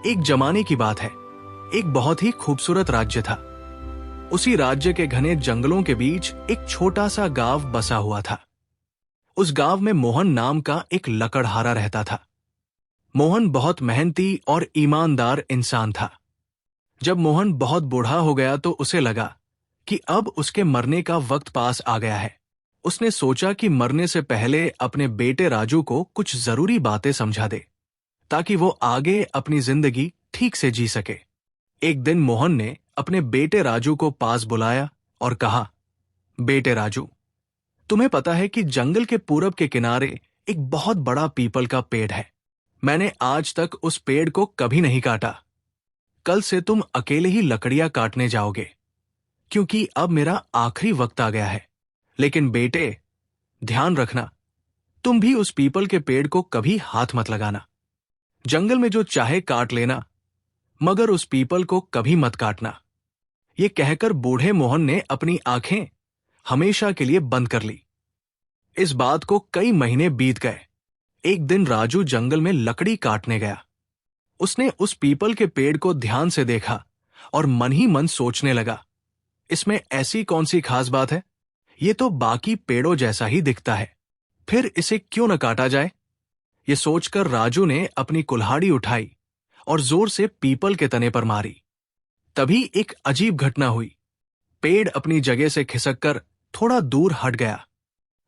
एक जमाने की बात है। एक बहुत ही खूबसूरत राज्य था। उसी राज्य के घने जंगलों के बीच एक छोटा सा गांव बसा हुआ था। उस गांव में मोहन नाम का एक लकड़हारा रहता था। मोहन बहुत मेहनती और ईमानदार इंसान था। जब मोहन बहुत बूढ़ा हो गया तो उसे लगा कि अब उसके मरने का वक्त पास आ गया है। उसने सोचा कि मरने से पहले अपने बेटे राजू को कुछ जरूरी बातें समझा दे, ताकि वो आगे अपनी जिंदगी ठीक से जी सके। एक दिन मोहन ने अपने बेटे राजू को पास बुलाया और कहा, बेटे राजू, तुम्हें पता है कि जंगल के पूरब के किनारे एक बहुत बड़ा पीपल का पेड़ है। मैंने आज तक उस पेड़ को कभी नहीं काटा। कल से तुम अकेले ही लकड़ियां काटने जाओगे, क्योंकि अब मेरा आखिरी वक्त आ गया है। लेकिन बेटे, ध्यान रखना, तुम भी उस पीपल के पेड़ को कभी हाथ मत लगाना। जंगल में जो चाहे काट लेना, मगर उस पीपल को कभी मत काटना। ये कहकर बूढ़े मोहन ने अपनी आंखें हमेशा के लिए बंद कर ली। इस बात को कई महीने बीत गए। एक दिन राजू जंगल में लकड़ी काटने गया। उसने उस पीपल के पेड़ को ध्यान से देखा और मन ही मन सोचने लगा, इसमें ऐसी कौन सी खास बात है? ये तो बाकी पेड़ों जैसा ही दिखता है, फिर इसे क्यों न काटा जाए? ये सोचकर राजू ने अपनी कुल्हाड़ी उठाई और जोर से पीपल के तने पर मारी। तभी एक अजीब घटना हुई। पेड़ अपनी जगह से खिसककर थोड़ा दूर हट गया।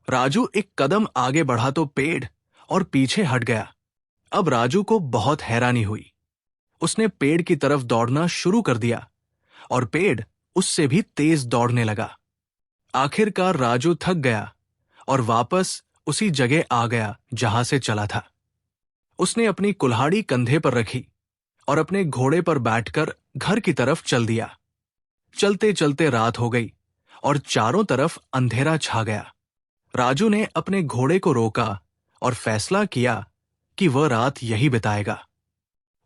राजू एक कदम आगे बढ़ा तो पेड़ और पीछे हट गया। अब राजू को बहुत हैरानी हुई। उसने पेड़ की तरफ दौड़ना शुरू कर दिया और पेड़ उससे भी तेज दौड़ने लगा। आखिरकार राजू थक गया और वापस उसी जगह आ गया जहां से चला था। उसने अपनी कुल्हाड़ी कंधे पर रखी और अपने घोड़े पर बैठकर घर की तरफ चल दिया। चलते चलते रात हो गई और चारों तरफ अंधेरा छा गया। राजू ने अपने घोड़े को रोका और फैसला किया कि वह रात यही बिताएगा।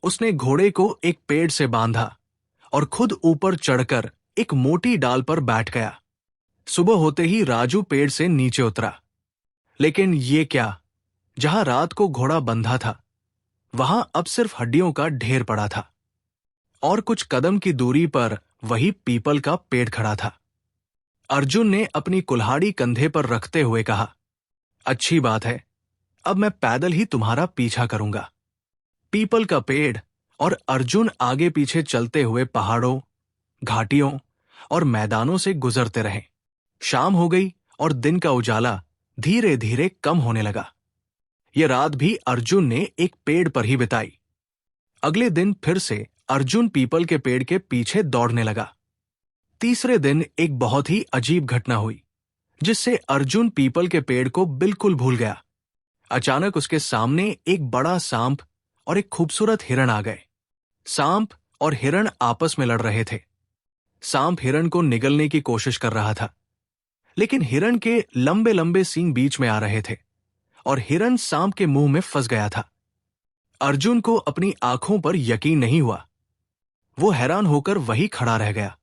उसने घोड़े को एक पेड़ से बांधा और खुद ऊपर चढ़कर एक मोटी डाल पर बैठ गया। सुबह होते ही राजू पेड़ से नीचे उतरा। लेकिन ये क्या, जहां रात को घोड़ा बंधा था, वहां अब सिर्फ हड्डियों का ढेर पड़ा था और कुछ कदम की दूरी पर वही पीपल का पेड़ खड़ा था। अर्जुन ने अपनी कुल्हाड़ी कंधे पर रखते हुए कहा, अच्छी बात है, अब मैं पैदल ही तुम्हारा पीछा करूंगा। पीपल का पेड़ और अर्जुन आगे पीछे चलते हुए पहाड़ों, घाटियों और मैदानों से गुजरते रहे। शाम हो गई और दिन का उजाला धीरे धीरे कम होने लगा। यह रात भी अर्जुन ने एक पेड़ पर ही बिताई। अगले दिन फिर से अर्जुन पीपल के पेड़ के पीछे दौड़ने लगा। तीसरे दिन एक बहुत ही अजीब घटना हुई, जिससे अर्जुन पीपल के पेड़ को बिल्कुल भूल गया। अचानक उसके सामने एक बड़ा सांप और एक खूबसूरत हिरण आ गए। सांप और हिरण आपस में लड़ रहे थे। सांप हिरण को निगलने की कोशिश कर रहा था, लेकिन हिरण के लंबे लंबे सींग बीच में आ रहे थे और हिरण सांप के मुंह में फंस गया था। अर्जुन को अपनी आंखों पर यकीन नहीं हुआ। वो हैरान होकर वहीं खड़ा रह गया।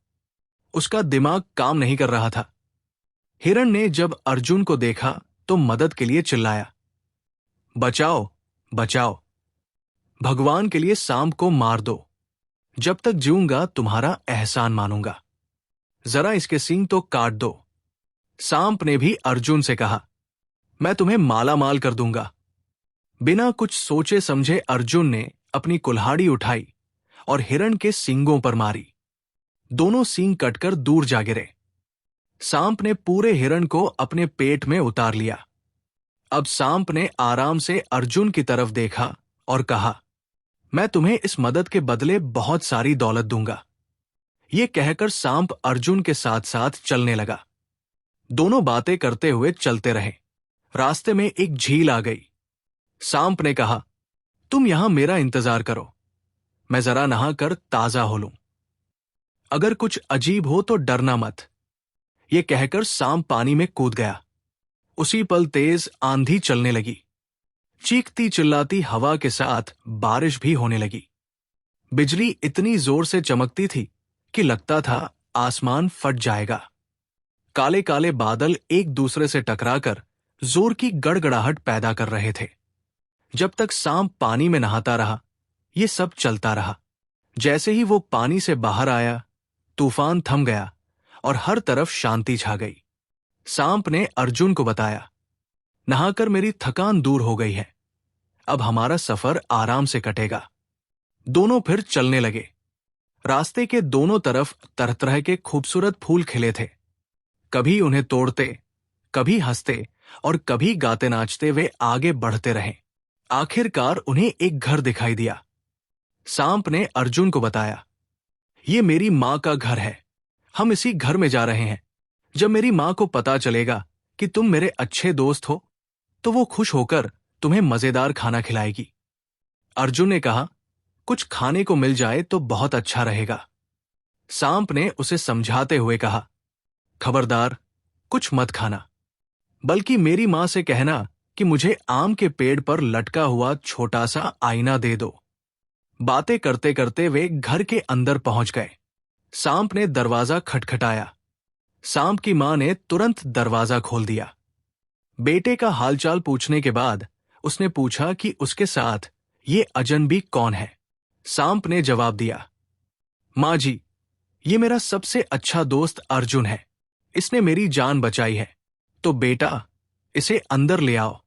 उसका दिमाग काम नहीं कर रहा था। हिरण ने जब अर्जुन को देखा तो मदद के लिए चिल्लाया, बचाओ, बचाओ, भगवान के लिए सांप को मार दो। जब तक जीऊंगा तुम्हारा एहसान मानूंगा। जरा इसके सींग तो काट दो। सांप ने भी अर्जुन से कहा, मैं तुम्हें माला माल कर दूंगा। बिना कुछ सोचे समझे अर्जुन ने अपनी कुल्हाड़ी उठाई और हिरण के सींगों पर मारी। दोनों सींग कटकर दूर जा गिरे। सांप ने पूरे हिरण को अपने पेट में उतार लिया। अब सांप ने आराम से अर्जुन की तरफ देखा और कहा, मैं तुम्हें इस मदद के बदले बहुत सारी दौलत दूंगा। यह कहकर सांप अर्जुन के साथ साथ चलने लगा। दोनों बातें करते हुए चलते रहे। रास्ते में एक झील आ गई। सांप ने कहा, तुम यहां मेरा इंतजार करो, मैं जरा नहाकर ताजा हो लूं। अगर कुछ अजीब हो तो डरना मत। यह कहकर सांप पानी में कूद गया। उसी पल तेज आंधी चलने लगी। चीखती चिल्लाती हवा के साथ बारिश भी होने लगी। बिजली इतनी जोर से चमकती थी कि लगता था आसमान फट जाएगा। काले काले बादल एक दूसरे से टकराकर जोर की गड़गड़ाहट पैदा कर रहे थे। जब तक सांप पानी में नहाता रहा, ये सब चलता रहा। जैसे ही वो पानी से बाहर आया, तूफान थम गया और हर तरफ शांति छा गई। सांप ने अर्जुन को बताया, नहाकर मेरी थकान दूर हो गई है, अब हमारा सफर आराम से कटेगा। दोनों फिर चलने लगे। रास्ते के दोनों तरफ तरह तरह के खूबसूरत फूल खिले थे। कभी उन्हें तोड़ते, कभी हंसते और कभी गाते नाचते वे आगे बढ़ते रहे। आखिरकार उन्हें एक घर दिखाई दिया। सांप ने अर्जुन को बताया, ये मेरी मां का घर है, हम इसी घर में जा रहे हैं। जब मेरी मां को पता चलेगा कि तुम मेरे अच्छे दोस्त हो, तो वो खुश होकर तुम्हें मजेदार खाना खिलाएगी। अर्जुन ने कहा, कुछ खाने को मिल जाए तो बहुत अच्छा रहेगा। सांप ने उसे समझाते हुए कहा, खबरदार, कुछ मत खाना, बल्कि मेरी मां से कहना कि मुझे आम के पेड़ पर लटका हुआ छोटा सा आईना दे दो। बातें करते करते वे घर के अंदर पहुंच गए। सांप ने दरवाजा खटखटाया। सांप की मां ने तुरंत दरवाजा खोल दिया। बेटे का हालचाल पूछने के बाद उसने पूछा कि उसके साथ ये अजनबी कौन है। सांप ने जवाब दिया, मां जी, ये मेरा सबसे अच्छा दोस्त अर्जुन है, इसने मेरी जान बचाई है, तो बेटा इसे अंदर ले आओ।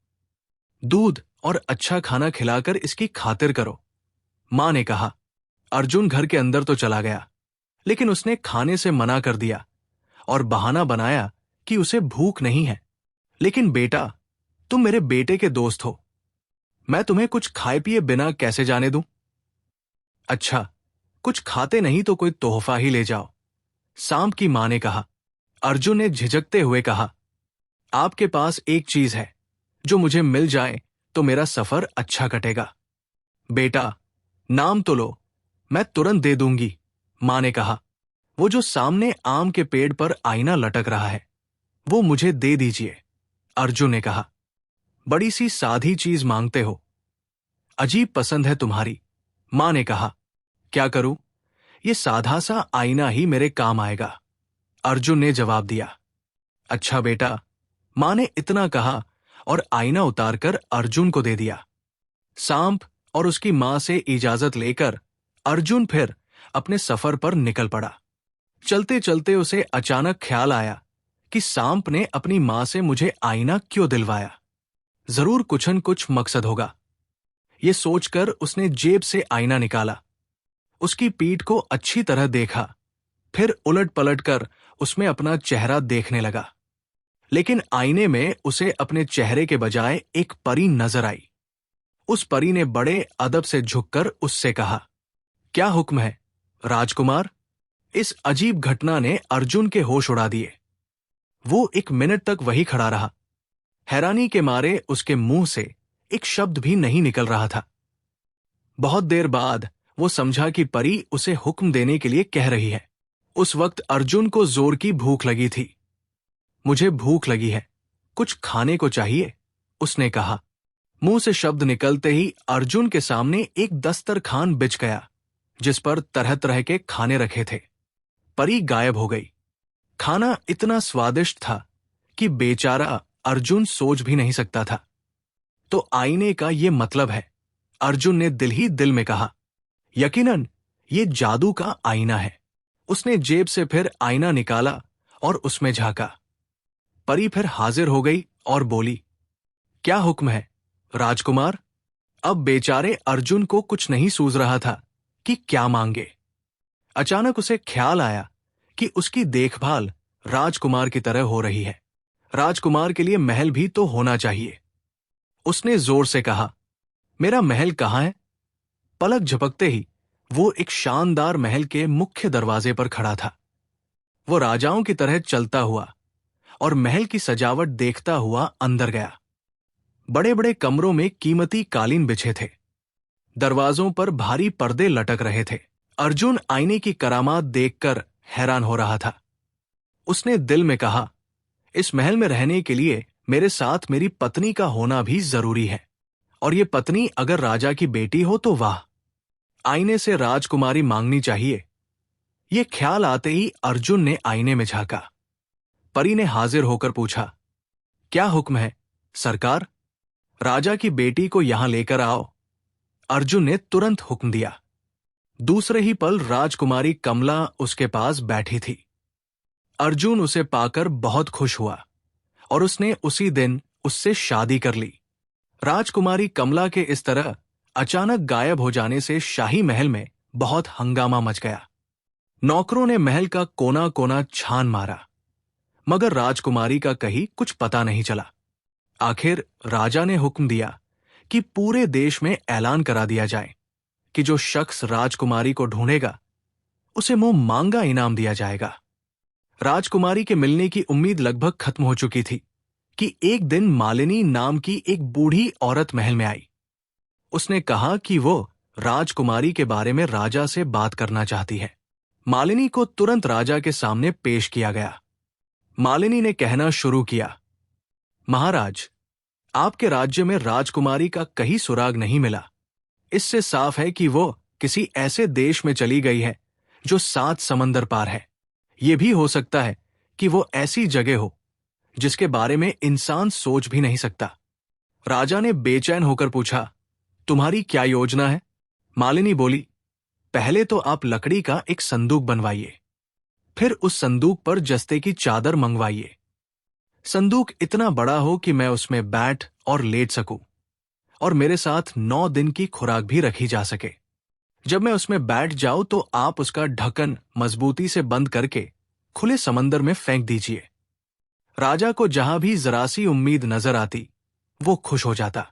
दूध और अच्छा खाना खिलाकर इसकी खातिर करो। मां ने कहा। अर्जुन घर के अंदर तो चला गया, लेकिन उसने खाने से मना कर दिया और बहाना बनाया कि उसे भूख नहीं है। लेकिन बेटा, तुम मेरे बेटे के दोस्त हो, मैं तुम्हें कुछ खाए पिए बिना कैसे जाने दूं? अच्छा, कुछ खाते नहीं तो कोई तोहफा ही ले जाओ, सांप की मां ने कहा। अर्जुन ने झिझकते हुए कहा, आपके पास एक चीज है, जो मुझे मिल जाए तो मेरा सफर अच्छा कटेगा। बेटा, नाम तो लो, मैं तुरंत दे दूंगी, मां ने कहा। वो जो सामने आम के पेड़ पर आईना लटक रहा है, वो मुझे दे दीजिए, अर्जुन ने कहा। बड़ी सी साधी चीज मांगते हो, अजीब पसंद है तुम्हारी, मां ने कहा। क्या करूं, ये साधा सा आईना ही मेरे काम आएगा, अर्जुन ने जवाब दिया। अच्छा बेटा, मां ने इतना कहा और आईना उतारकर अर्जुन को दे दिया। सांप और उसकी मां से इजाजत लेकर अर्जुन फिर अपने सफर पर निकल पड़ा। चलते चलते उसे अचानक ख्याल आया कि सांप ने अपनी मां से मुझे आईना क्यों दिलवाया। जरूर कुछ न कुछ मकसद होगा। ये सोचकर उसने जेब से आईना निकाला, उसकी पीठ को अच्छी तरह देखा, फिर उलट पलट कर उसमें अपना चेहरा देखने लगा। लेकिन आईने में उसे अपने चेहरे के बजाय एक परी नजर आई। उस परी ने बड़े अदब से झुककर उससे कहा, क्या हुक्म है, राजकुमार? इस अजीब घटना ने अर्जुन के होश उड़ा दिए। वो 1 मिनट तक वही खड़ा रहा। हैरानी के मारे उसके मुंह से एक शब्द भी नहीं निकल रहा था। बहुत देर बाद वो समझा कि परी उसे हुक्म देने के लिए कह रही है। उस वक्त अर्जुन को जोर की भूख लगी थी। मुझे भूख लगी है, कुछ खाने को चाहिए, उसने कहा। मुंह से शब्द निकलते ही अर्जुन के सामने एक दस्तरखान बिछ गया, जिस पर तरह तरह के खाने रखे थे। परी गायब हो गई। खाना इतना स्वादिष्ट था कि बेचारा अर्जुन सोच भी नहीं सकता था। तो आईने का ये मतलब है, अर्जुन ने दिल ही दिल में कहा। यकीनन ये जादू का आईना है। उसने जेब से फिर आईना निकाला और उसमें झांका। परी फिर हाजिर हो गई और बोली, क्या हुक्म है, राजकुमार? अब बेचारे अर्जुन को कुछ नहीं सूझ रहा था कि क्या मांगे। अचानक उसे ख्याल आया कि उसकी देखभाल राजकुमार की तरह हो रही है। राजकुमार के लिए महल भी तो होना चाहिए। उसने जोर से कहा, मेरा महल कहाँ है? पलक झपकते ही वो एक शानदार महल के मुख्य दरवाजे पर खड़ा था। वो राजाओं की तरह चलता हुआ और महल की सजावट देखता हुआ अंदर गया। बड़े बड़े कमरों में कीमती कालीन बिछे थे। दरवाजों पर भारी पर्दे लटक रहे थे। अर्जुन आईने की करामात देखकर हैरान हो रहा था। उसने दिल में कहा, इस महल में रहने के लिए मेरे साथ मेरी पत्नी का होना भी जरूरी है, और ये पत्नी अगर राजा की बेटी हो तो वाह, आईने से राजकुमारी मांगनी चाहिए। ये ख्याल आते ही अर्जुन ने आईने में झांका। परी ने हाजिर होकर पूछा, क्या हुक्म है, सरकार? राजा की बेटी को यहां लेकर आओ। अर्जुन ने तुरंत हुक्म दिया। दूसरे ही पल राजकुमारी कमला उसके पास बैठी थी। अर्जुन उसे पाकर बहुत खुश हुआ और उसने उसी दिन उससे शादी कर ली। राजकुमारी कमला के इस तरह अचानक गायब हो जाने से शाही महल में बहुत हंगामा मच गया। नौकरों ने महल का कोना कोना छान मारा, मगर राजकुमारी का कहीं कुछ पता नहीं चला। आखिर राजा ने हुक्म दिया कि पूरे देश में ऐलान करा दिया जाए कि जो शख्स राजकुमारी को ढूंढेगा उसे मुंह मांगा इनाम दिया जाएगा। राजकुमारी के मिलने की उम्मीद लगभग खत्म हो चुकी थी कि एक दिन मालिनी नाम की एक बूढ़ी औरत महल में आई। उसने कहा कि वो राजकुमारी के बारे में राजा से बात करना चाहती है। मालिनी को तुरंत राजा के सामने पेश किया गया। मालिनी ने कहना शुरू किया, महाराज, आपके राज्य में राजकुमारी का कहीं सुराग नहीं मिला। इससे साफ है कि वो किसी ऐसे देश में चली गई है जो 7 समंदर पार है। ये भी हो सकता है कि वो ऐसी जगह हो जिसके बारे में इंसान सोच भी नहीं सकता। राजा ने बेचैन होकर पूछा, तुम्हारी क्या योजना है? मालिनी बोली, पहले तो आप लकड़ी का एक संदूक बनवाइए, फिर उस संदूक पर जस्ते की चादर मंगवाइए। संदूक इतना बड़ा हो कि मैं उसमें बैठ और लेट सकूं, और मेरे साथ 9 दिन की खुराक भी रखी जा सके। जब मैं उसमें बैठ जाऊं तो आप उसका ढक्कन मजबूती से बंद करके खुले समंदर में फेंक दीजिए। राजा को जहां भी जरा सी उम्मीद नजर आती, वो खुश हो जाता।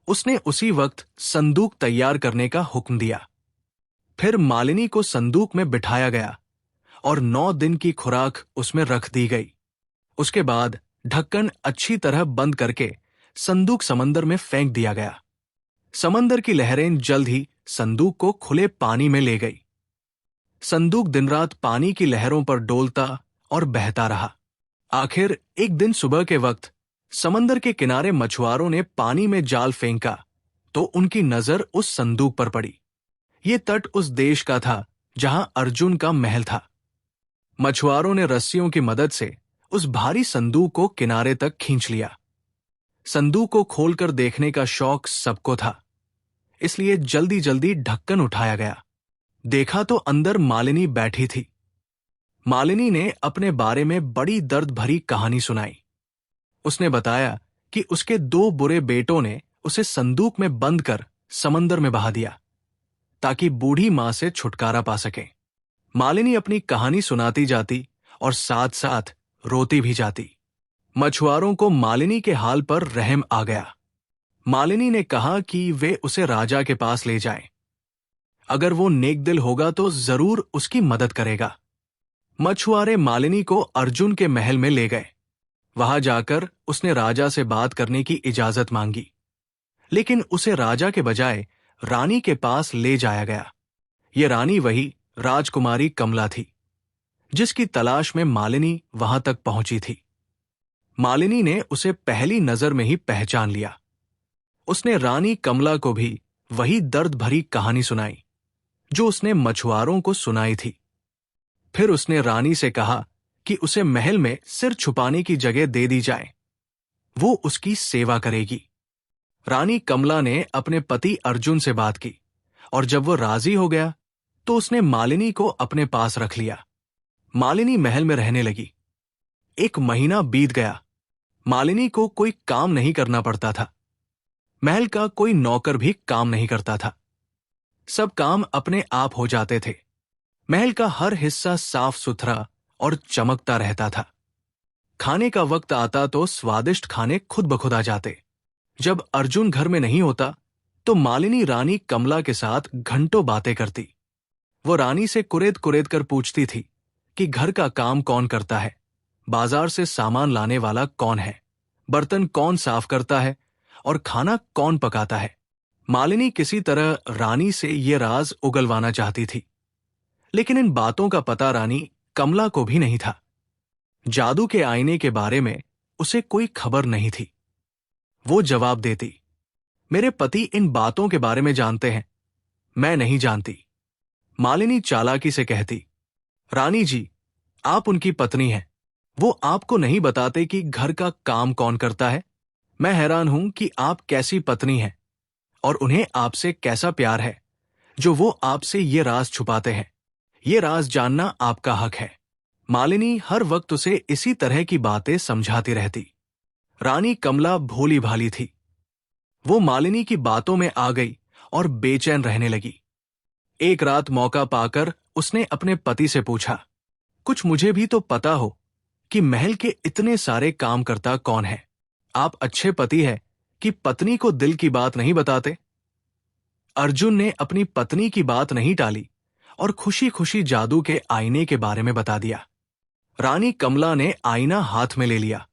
उसने उसी वक्त संदूक तैयार करने का हुक्म दिया। फिर मालिनी को संदूक में बिठाया गया और 9 दिन की खुराक उसमें रख दी गई। उसके बाद ढक्कन अच्छी तरह बंद करके संदूक समंदर में फेंक दिया गया। समंदर की लहरें जल्द ही संदूक को खुले पानी में ले गई। संदूक दिन रात पानी की लहरों पर डोलता और बहता रहा। आखिर एक दिन सुबह के वक्त समंदर के किनारे मछुआरों ने पानी में जाल फेंका तो उनकी नजर उस संदूक पर पड़ी। ये तट उस देश का था जहां अर्जुन का महल था। मछुआरों ने रस्सियों की मदद से उस भारी संदूक को किनारे तक खींच लिया। संदूक को खोलकर देखने का शौक सबको था, इसलिए जल्दी जल्दी ढक्कन उठाया गया। देखा तो अंदर मालिनी बैठी थी। मालिनी ने अपने बारे में बड़ी दर्द भरी कहानी सुनाई। उसने बताया कि उसके 2 बुरे बेटों ने उसे संदूक में बंद कर समंदर में बहा दिया ताकि बूढ़ी मां से छुटकारा पा सके। मालिनी अपनी कहानी सुनाती जाती और साथ साथ रोती भी जाती। मछुआरों को मालिनी के हाल पर रहम आ गया। मालिनी ने कहा कि वे उसे राजा के पास ले जाएं। अगर वो नेकदिल होगा तो जरूर उसकी मदद करेगा। मछुआरे मालिनी को अर्जुन के महल में ले गए। वहां जाकर उसने राजा से बात करने की इजाजत मांगी, लेकिन उसे राजा के बजाय रानी के पास ले जाया गया। ये रानी वही राजकुमारी कमला थी जिसकी तलाश में मालिनी वहां तक पहुंची थी। मालिनी ने उसे पहली नजर में ही पहचान लिया। उसने रानी कमला को भी वही दर्द भरी कहानी सुनाई जो उसने मछुआरों को सुनाई थी। फिर उसने रानी से कहा कि उसे महल में सिर छुपाने की जगह दे दी जाए, वो उसकी सेवा करेगी। रानी कमला ने अपने पति अर्जुन से बात की और जब वो राजी हो गया तो उसने मालिनी को अपने पास रख लिया। मालिनी महल में रहने लगी। 1 महीना बीत गया। मालिनी को कोई काम नहीं करना पड़ता था। महल का कोई नौकर भी काम नहीं करता था। सब काम अपने आप हो जाते थे। महल का हर हिस्सा साफ सुथरा और चमकता रहता था। खाने का वक्त आता तो स्वादिष्ट खाने खुद ब खुद आ जाते। जब अर्जुन घर में नहीं होता तो मालिनी रानी कमला के साथ घंटों बातें करती। वो रानी से कुरेद कुरेद कर पूछती थी कि घर का काम कौन करता है, बाजार से सामान लाने वाला कौन है, बर्तन कौन साफ करता है और खाना कौन पकाता है। मालिनी किसी तरह रानी से ये राज उगलवाना चाहती थी, लेकिन इन बातों का पता रानी कमला को भी नहीं था। जादू के आईने के बारे में उसे कोई खबर नहीं थी। वो जवाब देती, मेरे पति इन बातों के बारे में जानते हैं, मैं नहीं जानती। मालिनी चालाकी से कहती, रानी जी, आप उनकी पत्नी हैं, वो आपको नहीं बताते कि घर का काम कौन करता है। मैं हैरान हूं कि आप कैसी पत्नी हैं। और उन्हें आपसे कैसा प्यार है जो वो आपसे ये राज छुपाते हैं। ये राज जानना आपका हक है। मालिनी हर वक्त उसे इसी तरह की बातें समझाती रहती। रानी कमला भोली भाली थी। वो मालिनी की बातों में आ गई और बेचैन रहने लगी। एक रात मौका पाकर उसने अपने पति से पूछा, कुछ मुझे भी तो पता हो कि महल के इतने सारे काम करता कौन है। आप अच्छे पति हैं कि पत्नी को दिल की बात नहीं बताते। अर्जुन ने अपनी पत्नी की बात नहीं टाली और खुशी खुशी जादू के आईने के बारे में बता दिया। रानी कमला ने आईना हाथ में ले लिया।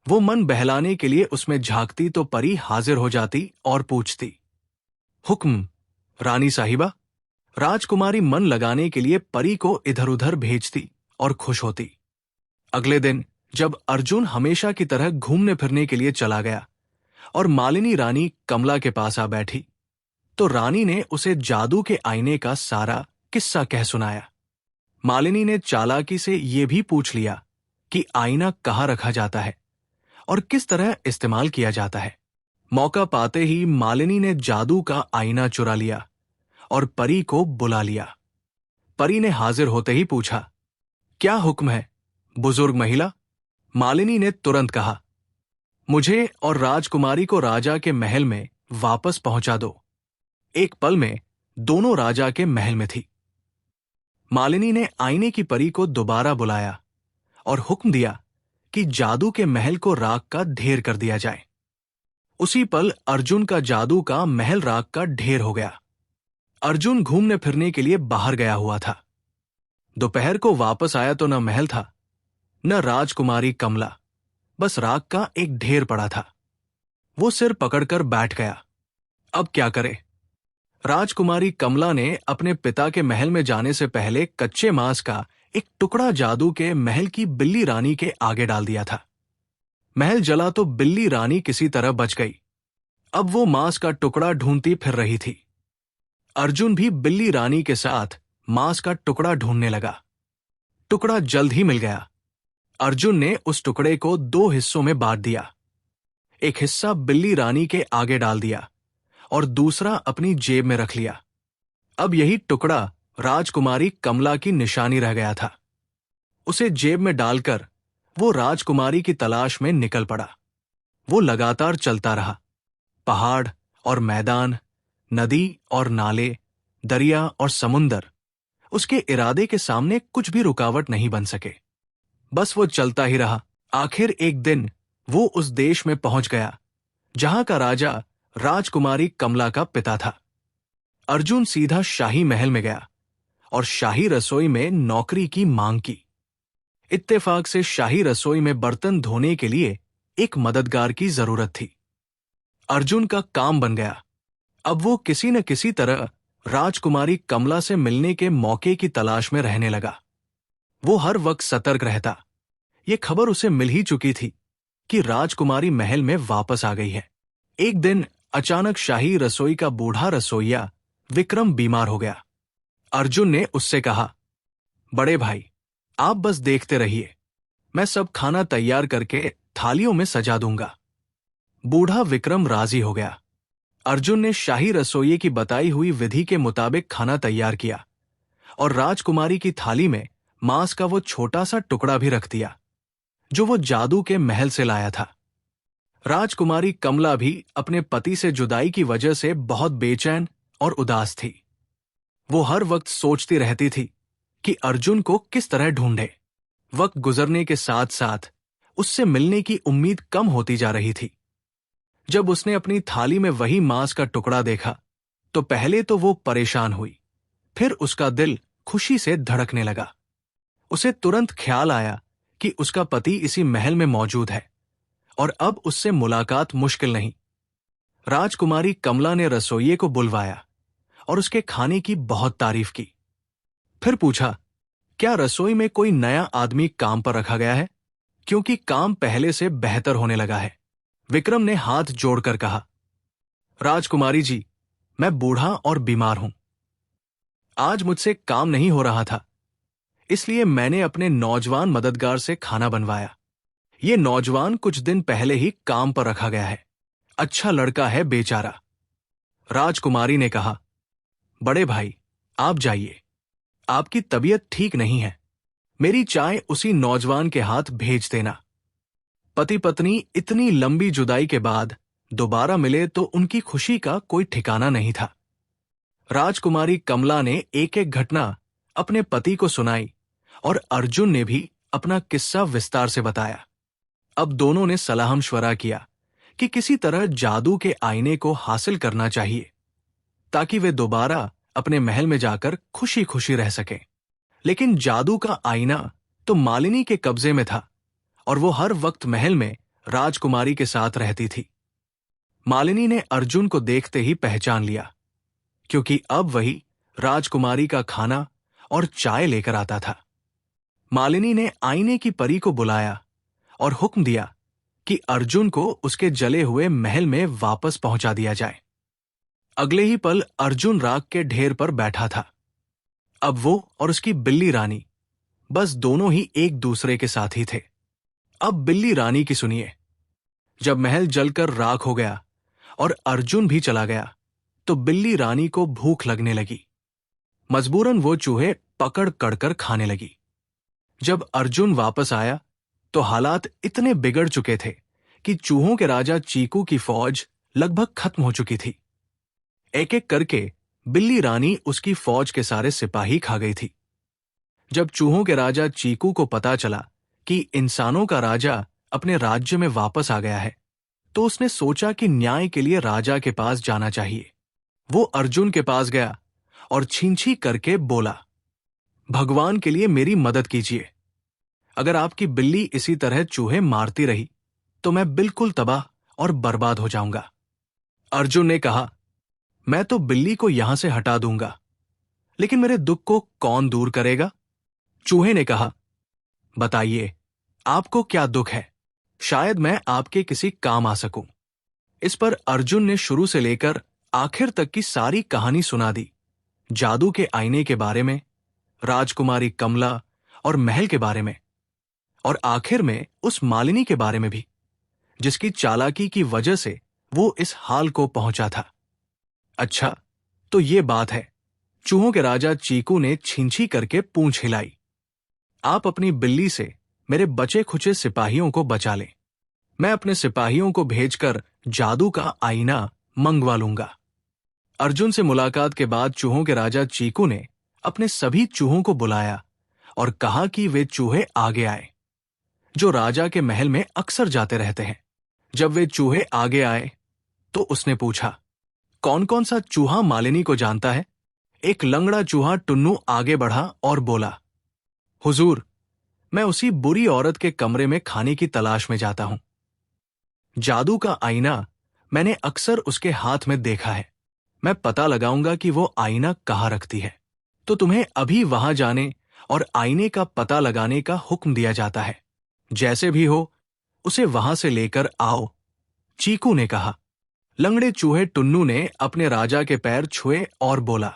वो मन बहलाने के लिए उसमें झांकती तो परी हाजिर हो जाती और पूछती, हुक्म रानी साहिबा। राजकुमारी मन लगाने के लिए परी को इधर उधर भेजती और खुश होती। अगले दिन जब अर्जुन हमेशा की तरह घूमने फिरने के लिए चला गया और मालिनी रानी कमला के पास आ बैठी, तो रानी ने उसे जादू के आईने का सारा किस्सा कह सुनाया। मालिनी ने चालाकी से यह भी पूछ लिया कि आईना कहाँ रखा जाता है और किस तरह इस्तेमाल किया जाता है। मौका पाते ही मालिनी ने जादू का आईना चुरा लिया और परी को बुला लिया। परी ने हाजिर होते ही पूछा, क्या हुक्म है बुजुर्ग महिला। मालिनी ने तुरंत कहा, मुझे और राजकुमारी को राजा के महल में वापस पहुंचा दो। एक पल में दोनों राजा के महल में थी। मालिनी ने आईने की परी को दोबारा बुलाया और हुक्म दिया कि जादू के महल को राख का ढेर कर दिया जाए। उसी पल अर्जुन का जादू का महल राख का ढेर हो गया। अर्जुन घूमने फिरने के लिए बाहर गया हुआ था। दोपहर को वापस आया तो न महल था न राजकुमारी कमला, बस राख का एक ढेर पड़ा था। वो सिर पकड़कर बैठ गया। अब क्या करे। राजकुमारी कमला ने अपने पिता के महल में जाने से पहले कच्चे मांस का एक टुकड़ा जादू के महल की बिल्ली रानी के आगे डाल दिया था। महल जला तो बिल्ली रानी किसी तरह बच गई। अब वो मांस का टुकड़ा ढूंढती फिर रही थी। अर्जुन भी बिल्ली रानी के साथ मांस का टुकड़ा ढूंढने लगा। टुकड़ा जल्द ही मिल गया। अर्जुन ने उस टुकड़े को 2 हिस्सों में बांट दिया। एक हिस्सा बिल्ली रानी के आगे डाल दिया और दूसरा अपनी जेब में रख लिया। अब यही टुकड़ा राजकुमारी कमला की निशानी रह गया था। उसे जेब में डालकर वो राजकुमारी की तलाश में निकल पड़ा। वो लगातार चलता रहा। पहाड़ और मैदान, नदी और नाले, दरिया और समुंदर उसके इरादे के सामने कुछ भी रुकावट नहीं बन सके। बस वो चलता ही रहा। आखिर एक दिन वो उस देश में पहुंच गया जहां का राजा राजकुमारी कमला का पिता था। अर्जुन सीधा शाही महल में गया और शाही रसोई में नौकरी की मांग की। इत्तेफाक से शाही रसोई में बर्तन धोने के लिए एक मददगार की जरूरत थी। अर्जुन का काम बन गया। अब वो किसी न किसी तरह राजकुमारी कमला से मिलने के मौके की तलाश में रहने लगा। वो हर वक्त सतर्क रहता। ये खबर उसे मिल ही चुकी थी कि राजकुमारी महल में वापस आ गई है। एक दिन अचानक शाही रसोई का बूढ़ा रसोइया विक्रम बीमार हो गया। अर्जुन ने उससे कहा, बड़े भाई, आप बस देखते रहिए, मैं सब खाना तैयार करके थालियों में सजा दूंगा। बूढ़ा विक्रम राजी हो गया। अर्जुन ने शाही रसोइये की बताई हुई विधि के मुताबिक खाना तैयार किया और राजकुमारी की थाली में मांस का वो छोटा सा टुकड़ा भी रख दिया जो वो जादू के महल से लाया था। राजकुमारी कमला भी अपने पति से जुदाई की वजह से बहुत बेचैन और उदास थी। वो हर वक्त सोचती रहती थी कि अर्जुन को किस तरह ढूंढे। वक्त गुजरने के साथ साथ उससे मिलने की उम्मीद कम होती जा रही थी। जब उसने अपनी थाली में वही मांस का टुकड़ा देखा तो पहले तो वो परेशान हुई, फिर उसका दिल खुशी से धड़कने लगा। उसे तुरंत ख्याल आया कि उसका पति इसी महल में मौजूद है और अब उससे मुलाकात मुश्किल नहीं। राजकुमारी कमला ने रसोइये को बुलवाया और उसके खाने की बहुत तारीफ की। फिर पूछा, क्या रसोई में कोई नया आदमी काम पर रखा गया है? क्योंकि काम पहले से बेहतर होने लगा है। विक्रम ने हाथ जोड़कर कहा, राजकुमारी जी, मैं बूढ़ा और बीमार हूं। आज मुझसे काम नहीं हो रहा था, इसलिए मैंने अपने नौजवान मददगार से खाना बनवाया। ये नौजवान कुछ दिन पहले ही काम पर रखा गया है। अच्छा लड़का है बेचारा। राजकुमारी ने कहा, बड़े भाई, आप जाइए, आपकी तबीयत ठीक नहीं है। मेरी चाय उसी नौजवान के हाथ भेज देना। पति पत्नी इतनी लंबी जुदाई के बाद दोबारा मिले तो उनकी खुशी का कोई ठिकाना नहीं था। राजकुमारी कमला ने एक एक घटना अपने पति को सुनाई और अर्जुन ने भी अपना किस्सा विस्तार से बताया। अब दोनों ने सलाह मशवरा किया कि किसी तरह जादू के आईने को हासिल करना चाहिए ताकि वे दोबारा अपने महल में जाकर खुशी खुशी रह सकें। लेकिन जादू का आईना तो मालिनी के कब्जे में था और वो हर वक्त महल में राजकुमारी के साथ रहती थी। मालिनी ने अर्जुन को देखते ही पहचान लिया, क्योंकि अब वही राजकुमारी का खाना और चाय लेकर आता था। मालिनी ने आईने की परी को बुलाया और हुक्म दिया कि अर्जुन को उसके जले हुए महल में वापस पहुंचा दिया जाए। अगले ही पल अर्जुन राख के ढेर पर बैठा था। अब वो और उसकी बिल्ली रानी बस दोनों ही एक दूसरे के साथी थे। अब बिल्ली रानी की सुनिए। जब महल जलकर राख हो गया और अर्जुन भी चला गया तो बिल्ली रानी को भूख लगने लगी। मजबूरन वो चूहे पकड़ कड़कर खाने लगी। जब अर्जुन वापस आया तो हालात इतने बिगड़ चुके थे कि चूहों के राजा चीकू की फौज लगभग खत्म हो चुकी थी। एक एक करके बिल्ली रानी उसकी फौज के सारे सिपाही खा गई थी। जब चूहों के राजा चीकू को पता चला कि इंसानों का राजा अपने राज्य में वापस आ गया है, तो उसने सोचा कि न्याय के लिए राजा के पास जाना चाहिए। वो अर्जुन के पास गया और छींछी करके बोला, भगवान के लिए मेरी मदद कीजिए। अगर आपकी बिल्ली इसी तरह चूहे मारती रही तो मैं बिल्कुल तबाह और बर्बाद हो जाऊंगा। अर्जुन ने कहा, मैं तो बिल्ली को यहां से हटा दूंगा, लेकिन मेरे दुख को कौन दूर करेगा? चूहे ने कहा, बताइए, आपको क्या दुख है? शायद मैं आपके किसी काम आ सकूं। इस पर अर्जुन ने शुरू से लेकर आखिर तक की सारी कहानी सुना दी। जादू के आईने के बारे में, राजकुमारी कमला और महल के बारे में, और आखिर में उस मालिनी के बारे में भी, जिसकी चालाकी की वजह से वो इस हाल को पहुंचा था। अच्छा, तो ये बात है। चूहों के राजा चीकू ने छींछी करके पूंछ हिलाई। आप अपनी बिल्ली से मेरे बचे खुचे सिपाहियों को बचा लें। मैं अपने सिपाहियों को भेजकर जादू का आईना मंगवा लूंगा। अर्जुन से मुलाकात के बाद चूहों के राजा चीकू ने अपने सभी चूहों को बुलाया और कहा कि वे चूहे आगे आए, जो राजा के महल में अक्सर जाते रहते हैं। जब वे चूहे आगे आए तो उसने पूछा, कौन कौन सा चूहा मालिनी को जानता है? एक लंगड़ा चूहा टुन्नू आगे बढ़ा और बोला, हुजूर, मैं उसी बुरी औरत के कमरे में खाने की तलाश में जाता हूं। जादू का आईना मैंने अक्सर उसके हाथ में देखा है। मैं पता लगाऊंगा कि वो आईना कहाँ रखती है, तो तुम्हें अभी वहां जाने और आईने का पता लगाने का हुक्म दिया जाता है। जैसे भी हो, उसे वहां से लेकर आओ, चीकू ने कहा। लंगड़े चूहे टुन्नू ने अपने राजा के पैर छुए और बोला,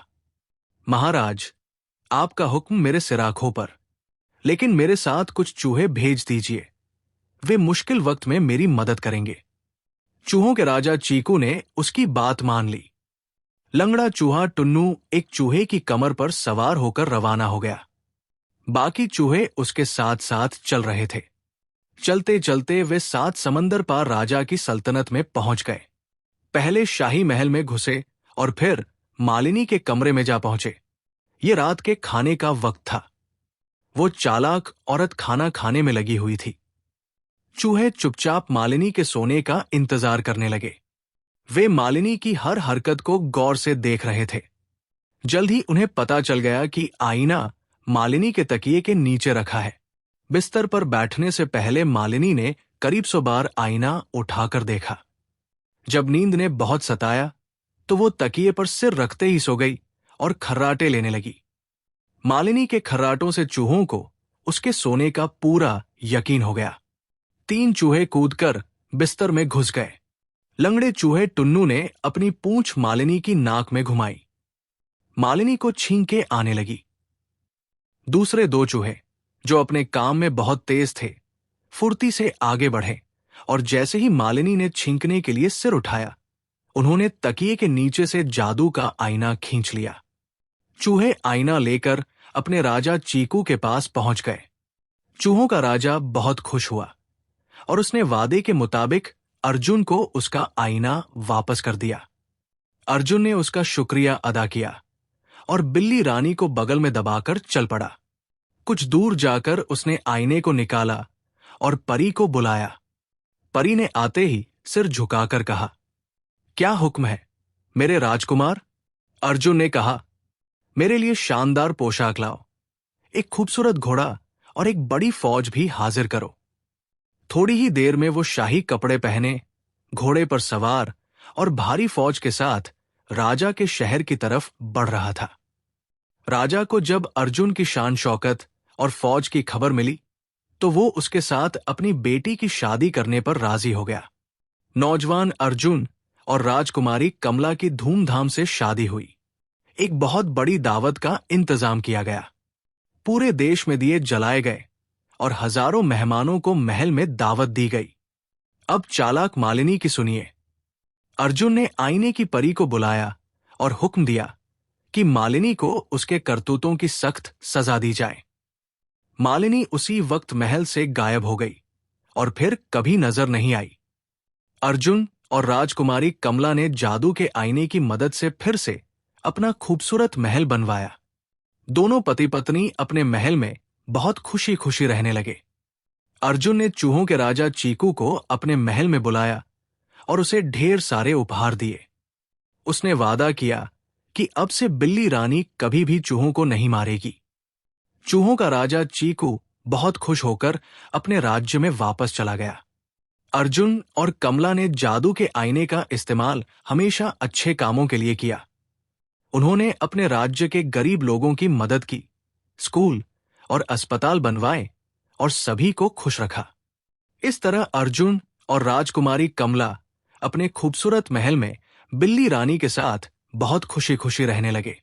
महाराज, आपका हुक्म मेरे सिराखों पर, लेकिन मेरे साथ कुछ चूहे भेज दीजिए। वे मुश्किल वक्त में मेरी मदद करेंगे। चूहों के राजा चीकू ने उसकी बात मान ली। लंगड़ा चूहा टुन्नू एक चूहे की कमर पर सवार होकर रवाना हो गया। बाकी चूहे उसके साथ साथ चल रहे थे। चलते चलते वे 7 समंदर पार राजा की सल्तनत में पहुंच गए। पहले शाही महल में घुसे और फिर मालिनी के कमरे में जा पहुंचे। ये रात के खाने का वक्त था। वो चालाक औरत खाना खाने में लगी हुई थी। चूहे चुपचाप मालिनी के सोने का इंतजार करने लगे। वे मालिनी की हर हरकत को गौर से देख रहे थे। जल्द ही उन्हें पता चल गया कि आईना मालिनी के तकिए के नीचे रखा है। बिस्तर पर बैठने से पहले मालिनी ने करीब 100 बार आईना उठाकर देखा। जब नींद ने बहुत सताया तो वो तकिए पर सिर रखते ही सो गई और खर्राटे लेने लगी। मालिनी के खर्राटों से चूहों को उसके सोने का पूरा यकीन हो गया। 3 चूहे कूदकर बिस्तर में घुस गए। लंगड़े चूहे टुन्नू ने अपनी पूंछ मालिनी की नाक में घुमाई। मालिनी को छींके आने लगी। दूसरे 2 चूहे, जो अपने काम में बहुत तेज थे, फुर्ती से आगे बढ़े और जैसे ही मालिनी ने छींकने के लिए सिर उठाया, उन्होंने तकिए के नीचे से जादू का आईना खींच लिया। चूहे आईना लेकर अपने राजा चीकू के पास पहुंच गए। चूहों का राजा बहुत खुश हुआ और उसने वादे के मुताबिक अर्जुन को उसका आईना वापस कर दिया। अर्जुन ने उसका शुक्रिया अदा किया और बिल्ली रानी को बगल में दबाकर चल पड़ा। कुछ दूर जाकर उसने आईने को निकाला और परी को बुलाया। परी ने आते ही सिर झुकाकर कहा, क्या हुक्म है मेरे राजकुमार? अर्जुन ने कहा, मेरे लिए शानदार पोशाक लाओ, एक खूबसूरत घोड़ा और एक बड़ी फौज भी हाजिर करो। थोड़ी ही देर में वो शाही कपड़े पहने, घोड़े पर सवार और भारी फौज के साथ राजा के शहर की तरफ बढ़ रहा था। राजा को जब अर्जुन की शान शौकत और फौज की खबर मिली तो वो उसके साथ अपनी बेटी की शादी करने पर राजी हो गया। नौजवान अर्जुन और राजकुमारी कमला की धूमधाम से शादी हुई। एक बहुत बड़ी दावत का इंतजाम किया गया। पूरे देश में दिए जलाए गए और हजारों मेहमानों को महल में दावत दी गई। अब चालाक मालिनी की सुनिए। अर्जुन ने आईने की परी को बुलाया और हुक्म दिया कि मालिनी को उसके करतूतों की सख्त सजा दी जाए। मालिनी उसी वक्त महल से गायब हो गई और फिर कभी नजर नहीं आई। अर्जुन और राजकुमारी कमला ने जादू के आईने की मदद से फिर से अपना खूबसूरत महल बनवाया। दोनों पति पत्नी अपने महल में बहुत खुशी खुशी रहने लगे। अर्जुन ने चूहों के राजा चीकू को अपने महल में बुलाया और उसे ढेर सारे उपहार दिए। उसने वादा किया कि अब से बिल्ली रानी कभी भी चूहों को नहीं मारेगी। चूहों का राजा चीकू बहुत खुश होकर अपने राज्य में वापस चला गया। अर्जुन और कमला ने जादू के आईने का इस्तेमाल हमेशा अच्छे कामों के लिए किया। उन्होंने अपने राज्य के गरीब लोगों की मदद की, स्कूल और अस्पताल बनवाए और सभी को खुश रखा। इस तरह अर्जुन और राजकुमारी कमला अपने खूबसूरत महल में बिल्ली रानी के साथ बहुत खुशी खुशी रहने लगे।